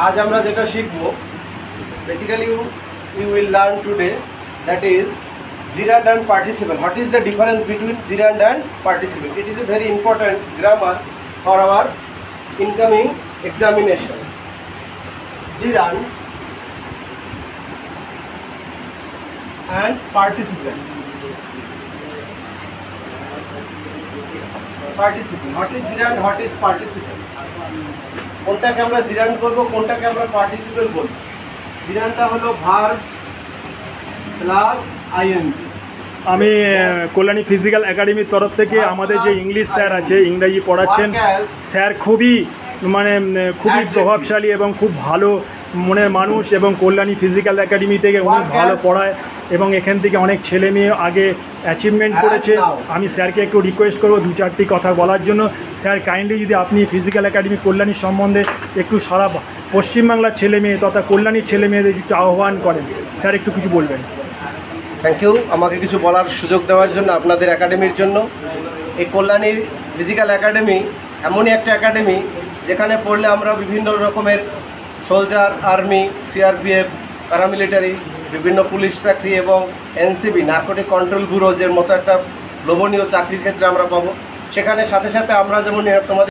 आज আমরা যেটা শিখব basically you will learn today, that is gerund and participle. What is the difference between gerund and participle? It is a very important grammar for our incoming examinations. Gerund and participle. Participle. What is gerund? What is participle? কোনটাকে আমরা জিরান্ড করব, কোনটাকে আমরা participle বলব? জিরান্ডটা হলো verb plus ING. আমি Kalyani physical একাডেমির তরফ থেকে আমাদের যে ইংলিশ স্যার আছে, ইংরাজি পড়াচ্ছেন স্যার, খুবই প্রভাবশালী এবং খুব ভালো মনের মানুষ, এবং কল্যাণী ফিজিক্যাল একাডেমি থেকে অনেক ভালো পড়ায় এবং এখান থেকে অনেক ছেলে মেয়ে আগে অ্যাচিভমেন্ট করেছে। আমি স্যারকে একটু রিকোয়েস্ট করবো 2-4টি কথা বলার জন্য। স্যার, কাইন্ডলি যদি আপনি ফিজিক্যাল একাডেমি কল্যাণীর সম্বন্ধে একটু সারা পশ্চিমবাংলার ছেলে মেয়ে তথা কল্যাণীর ছেলে মেয়েদের একটু আহ্বান করেন। স্যার, একটু কিছু বলবেন। থ্যাংক ইউ আমাকে কিছু বলার সুযোগ দেওয়ার জন্য, আপনাদের একাডেমির জন্য। এই কল্যাণীর ফিজিক্যাল একাডেমি এমনই একটা একাডেমি যেখানে পড়লে আমরা বিভিন্ন রকমের সোলজার, আর্মি, সিআরপিএফ, প্যারামিলিটারি, বিভিন্ন পুলিশ চাকরি এবং এনসিবি নার্কোটিক কন্ট্রোল ব্যুরোজের মতো একটা লোভনীয় চাকরির ক্ষেত্রে আমরা পাবো। সেখানে সাথে সাথে আমরা যেমন তোমাদের